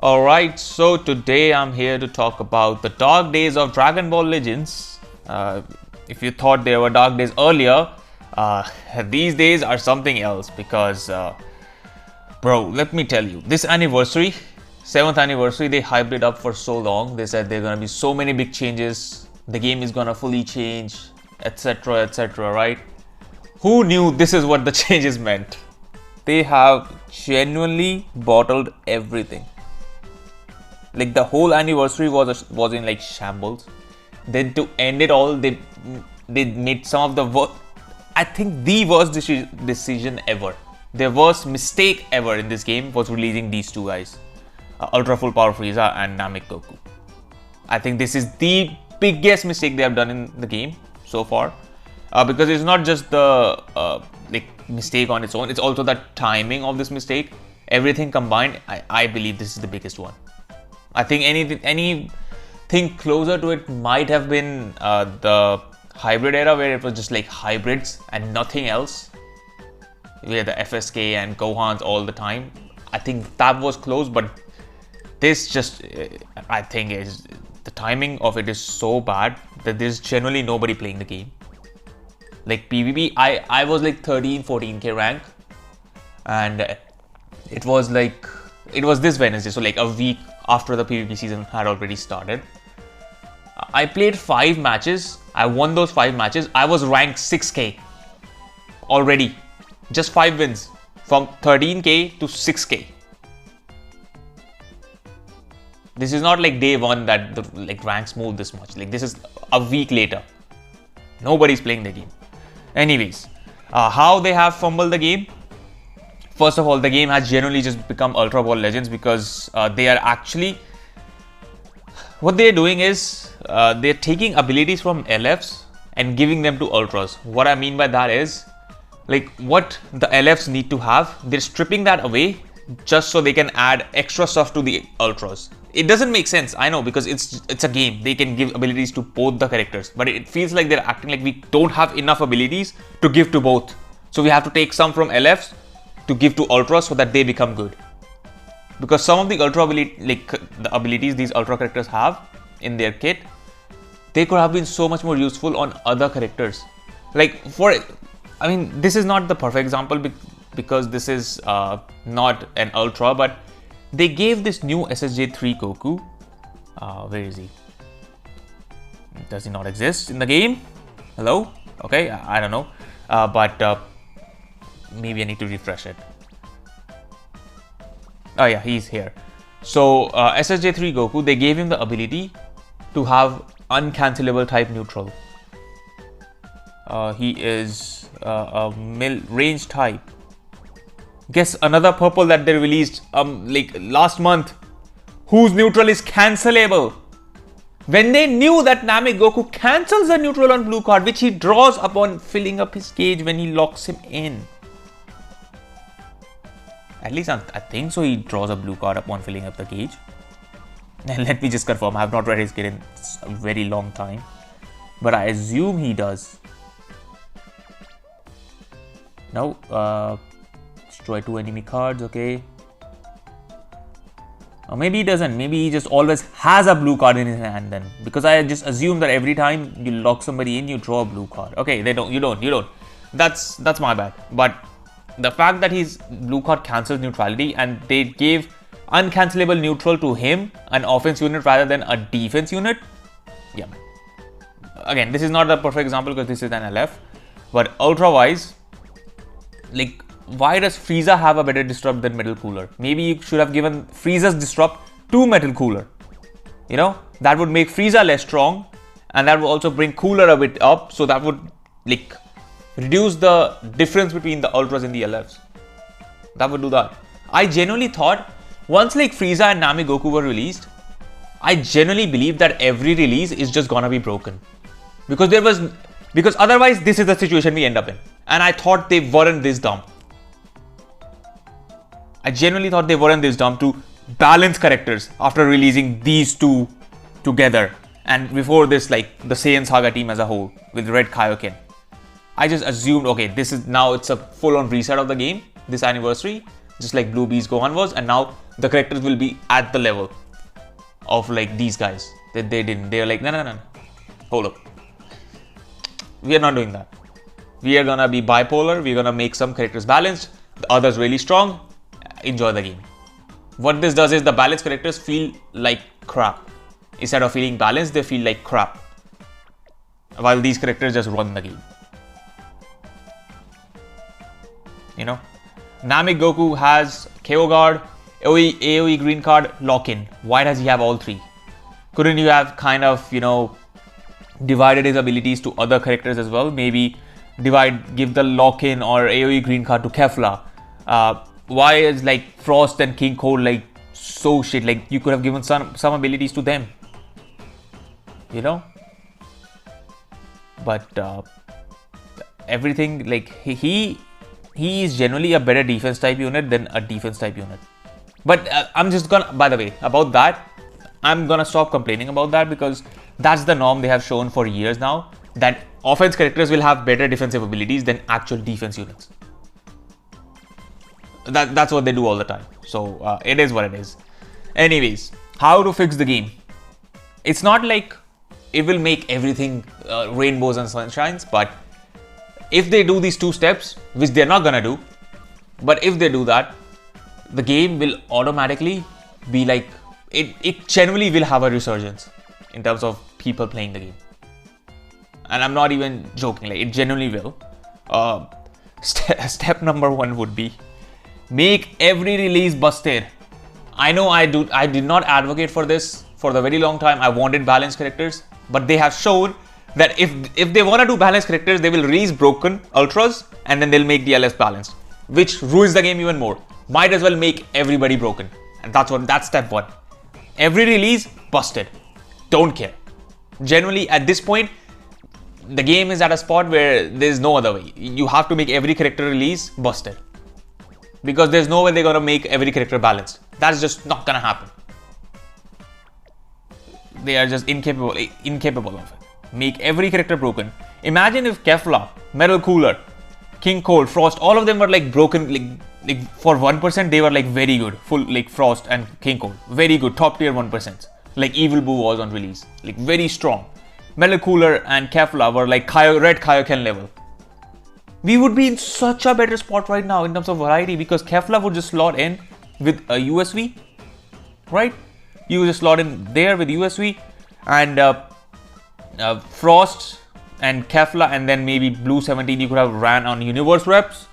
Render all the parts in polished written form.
Alright, so today I'm here to talk about the dark days of Dragon Ball Legends. If you thought there were dark days earlier, these days are something else because, bro, let me tell you, this anniversary, 7th anniversary, they hyped it up for so long. They said there are gonna be so many big changes, the game is gonna fully change, etc., right? Who knew this is what the changes meant? They have genuinely bottled everything. Like the whole anniversary was in like shambles. Then to end it all, they made some of the worst, I think the worst decision ever. Their worst mistake ever in this game was releasing these two guys, Ultra Full Power Frieza and Namek Goku. I think this is the biggest mistake they have done in the game so far, because it's not just the mistake on its own; it's also the timing of this mistake. Everything combined, I believe this is the biggest one. I think anything closer to it might have been the hybrid era, where it was just like hybrids and nothing else, where the FSK and Gohans all the time. I think that was close, but this just, I think, is the timing of it is so bad that there's generally nobody playing the game. Like PvP, I was like 13-14k rank, and it was this Wednesday, so like a week after the PvP season had already started. I played 5 matches. I won those 5 matches. I was ranked 6k already. Just 5 wins from 13k to 6k. This is not like day one that the ranks move this much. Like this is a week later. Nobody's playing the game. Anyways, how they have fumbled the game. First of all, the game has generally just become Ultra Ball Legends because they are actually, what they're doing is they're taking abilities from LFs and giving them to Ultras. What I mean by that is, like what the LFs need to have, they're stripping that away just so they can add extra stuff to the Ultras. It doesn't make sense, I know, because it's a game. They can give abilities to both the characters, but it feels like they're acting like we don't have enough abilities to give to both. So we have to take some from LFs to give to Ultras so that they become good. Because some of the Ultra the abilities these Ultra characters have in their kit, they could have been so much more useful on other characters. Like I mean, this is not the perfect example because this is not an Ultra, but they gave this new SSJ3 Goku. Where is he? Does he not exist in the game? Hello? Okay, I don't know. But maybe I need to refresh it. Oh yeah, he's here. So SSJ3 Goku, they gave him the ability to have uncancelable type neutral. He is a range type. Guess another purple that they released like last month, whose neutral is cancelable. When they knew that Namek Goku cancels the neutral on blue card, which he draws upon filling up his cage when he locks him in. At least I think so, he draws a blue card upon filling up the cage. And let me just confirm, I have not read his kit in a very long time, but I assume he does. No, destroy 2 enemy cards, okay. Or maybe he doesn't, maybe he just always has a blue card in his hand then. Because I just assume that every time you lock somebody in, you draw a blue card. Okay, you don't. That's my bad. But the fact that his blue card cancels neutrality and they gave uncancelable neutral to him, an offense unit rather than a defense unit. Yeah, man. Again, this is not the perfect example because this is an LF. But ultra wise, like, why does Frieza have a better disrupt than Metal Cooler? Maybe you should have given Frieza's disrupt to Metal Cooler. You know, that would make Frieza less strong, and that would also bring Cooler a bit up, so that would like reduce the difference between the Ultras and the LFs. That would do that. I genuinely thought once like Frieza and Namek Goku were released, I genuinely believe that every release is just gonna be broken. Because otherwise this is the situation we end up in. And I thought they weren't this dumb. I genuinely thought they weren't this dumb to balance characters after releasing these two together. And before this, like the Saiyan Saga team as a whole with Red Kaioken. I just assumed, okay, this is now it's a full-on reset of the game, this anniversary, just like Blue Beast Gohan was, and now the characters will be at the level of like these guys. They didn't. They're like, no. Hold up. We are not doing that. We are gonna be bipolar. We're gonna make some characters balanced, the others really strong. Enjoy the game. What this does is the balanced characters feel like crap. Instead of feeling balanced, they feel like crap. While these characters just run the game. You know? Namek Goku has KO guard, AoE green card, lock-in. Why does he have all three? Couldn't you have kind of, you know, divided his abilities to other characters as well? Maybe give the lock-in or AoE green card to Kefla. Why is like Frost and King Cold like so shit? Like you could have given some abilities to them. You know? But everything like he is generally a better defense type unit than a defense type unit. But I'm just gonna, by the way, about that, I'm gonna stop complaining about that because that's the norm they have shown for years now, that offense characters will have better defensive abilities than actual defense units. That's what they do all the time. So it is what it is. Anyways, how to fix the game? It's not like it will make everything rainbows and sunshines, but if they do these two steps, which they're not gonna do, but if they do that, the game will automatically be like, it genuinely will have a resurgence in terms of people playing the game. And I'm not even joking, like it genuinely will. Step number 1 would be make every release busted. I know I did not advocate for this for the very long time. I wanted balanced characters, but they have shown that if they want to do balanced characters, they will release broken ultras and then they'll make DLS balanced, which ruins the game even more. Might as well make everybody broken. And that's step 1. Every release busted. Don't care. Generally, at this point, the game is at a spot where there's no other way. You have to make every character release busted. Because there's no way they're gonna make every character balanced. That's just not gonna happen. They are just incapable of it. Make every character broken. Imagine if Kefla, Metal Cooler, King Cold, Frost, all of them were like broken, like for 1% they were like very good. Full like Frost and King Cold. Very good, top tier 1%. Like Evil Boo was on release. Like very strong. Metal Cooler and Kefla were like Red Kaioken level. We would be in such a better spot right now in terms of variety because Kefla would just slot in with a USV, right? You just slot in there with USV and Frost and Kefla, and then maybe Blue 17 you could have ran on Universe reps.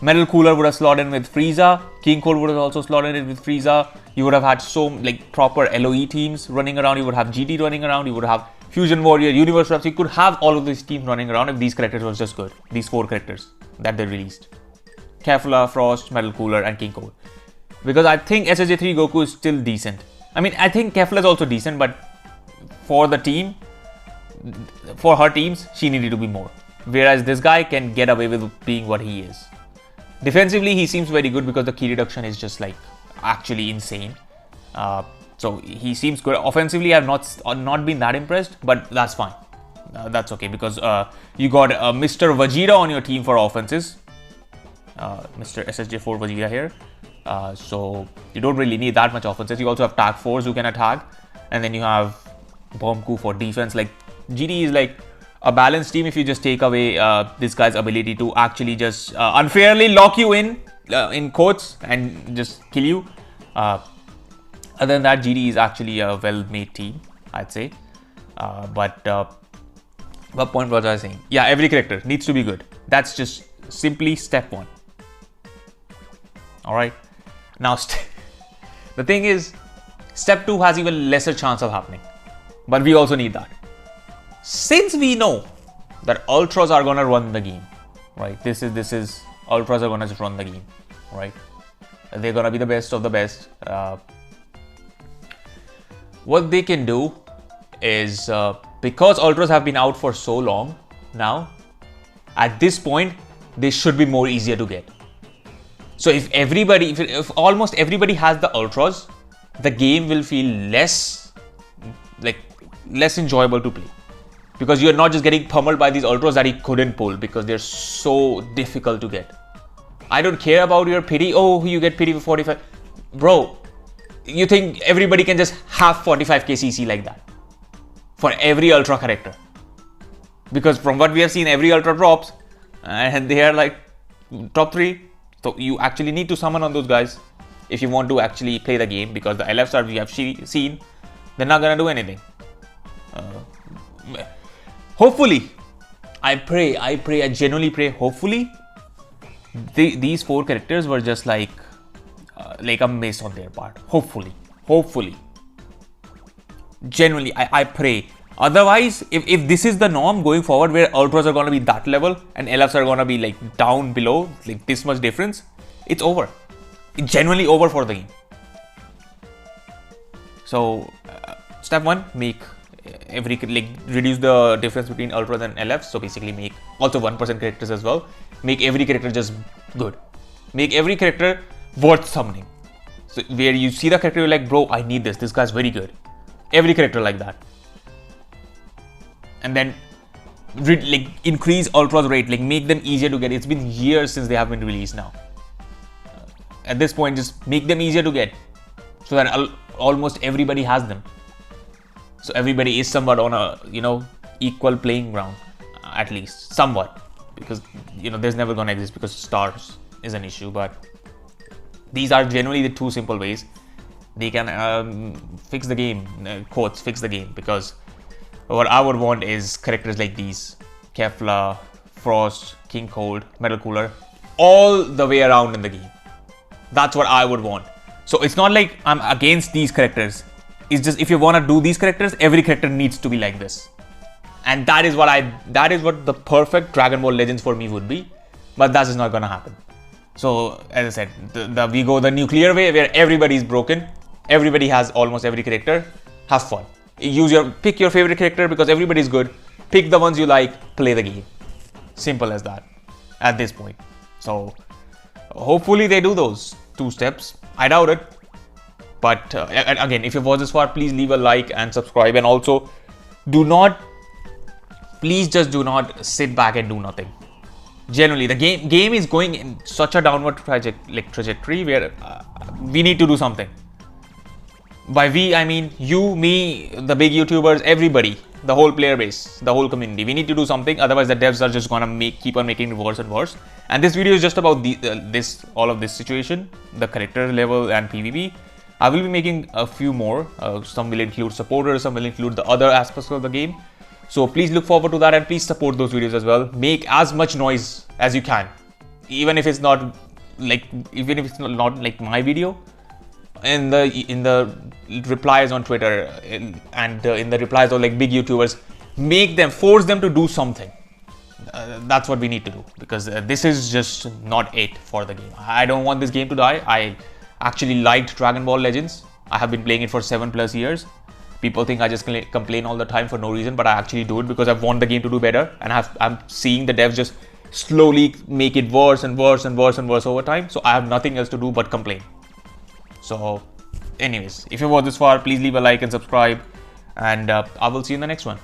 Metal Cooler would have slotted in with Frieza. King Cold would have also slotted in with Frieza. You would have had so like proper LOE teams running around. You would have GT running around. You would have Fusion Warrior, Universe reps. You could have all of these teams running around if these characters were just good. These 4 characters that they released. Kefla, Frost, Metal Cooler and King Cold. Because I think SSJ3 Goku is still decent. I mean, I think Kefla is also decent, but for the team, for her teams, she needed to be more. Whereas this guy can get away with being what he is. Defensively, he seems very good because the key reduction is just like actually insane. So he seems good. Offensively, I've not been that impressed, but that's fine. That's okay because you got Mr. Vegeta on your team for offenses. Mr. SSJ4 Vegeta here. So you don't really need that much offenses. You also have Tag Force who can attack, and then you have Bomku for defense. Like GD is like a balanced team if you just take away this guy's ability to actually just unfairly lock you in quotes and just kill you. Other than that, GD is actually a well-made team, I'd say. But what point was I saying? Yeah, every character needs to be good. That's just simply step 1. All right. Now, the thing is, step 2 has even lesser chance of happening. But we also need that. Since we know that Ultras are gonna run the game, right? This is Ultras are gonna just run the game, right? They're gonna be the best of the best. What they can do is, because Ultras have been out for so long now, at this point, they should be more easier to get. So if almost everybody has the Ultras, the game will feel less enjoyable to play. Because you're not just getting pummeled by these Ultras that he couldn't pull because they're so difficult to get. I don't care about your pity. Oh, you get pity for 45. Bro, You think everybody can just have 45k CC like that for every ultra character? Because from what we have seen, every ultra drops and they are like top 3. So you actually need to summon on those guys if you want to actually play the game, because the LFs that we have seen, they're not gonna do anything. Hopefully, I genuinely pray, hopefully these 4 characters were just like a miss on their part. Hopefully. Genuinely, I pray. Otherwise, if this is the norm going forward, where ultras are going to be that level and LFs are going to be like down below, like this much difference, it's over. It's genuinely over for the game. So, step 1, make reduce the difference between ultras and LFs. So basically make also 1% characters as well. Make every character just good. Make every character worth summoning. So where you see the character, you're like, bro, I need this. This guy's very good. Every character like that. And then increase ultras rate, make them easier to get. It's been years since they have been released now. At this point, just make them easier to get, so that almost everybody has them. So everybody is somewhat on a equal playing ground, at least somewhat, because there's never gonna exist because stars is an issue. But these are generally the 2 simple ways they can fix the game. Quotes, fix the game, because what I would want is characters like these: Kefla, Frost, King Cold, Metal Cooler, all the way around in the game. That's what I would want. So it's not like I'm against these characters. It's just, if you want to do these characters, every character needs to be like this. And that is what the perfect Dragon Ball Legends for me would be. But that is not going to happen. So as I said, we go the nuclear way, where everybody is broken. Everybody has almost every character. Have fun. Pick your favorite character, because everybody is good. Pick the ones you like, play the game. Simple as that at this point. So hopefully they do those 2 steps. I doubt it. But again, if you've watched this far, please leave a like and subscribe. And also, please just do not sit back and do nothing. Generally, the game is going in such a downward trajectory where we need to do something. By we, I mean you, me, the big YouTubers, everybody, the whole player base, the whole community. We need to do something. Otherwise, the devs are just gonna keep on making it worse and worse. And this video is just about all of this situation, the character level and PvP. I will be making a few more. Some will include supporters, some will include the other aspects of the game. So please look forward to that, and please support those videos as well. Make as much noise as you can, even if it's not like my video. In the replies on Twitter and in the replies of big YouTubers, force them to do something. That's what we need to do, because this is just not it for the game. I don't want this game to die. I actually liked Dragon Ball Legends. I have been playing it for 7+ years. People think I just complain all the time for no reason, but I actually do it because I want the game to do better, and I'm seeing the devs just slowly make it worse and worse and worse and worse over time. So I have nothing else to do but complain. So anyways, if you watched this far, please leave a like and subscribe, and I will see you in the next one.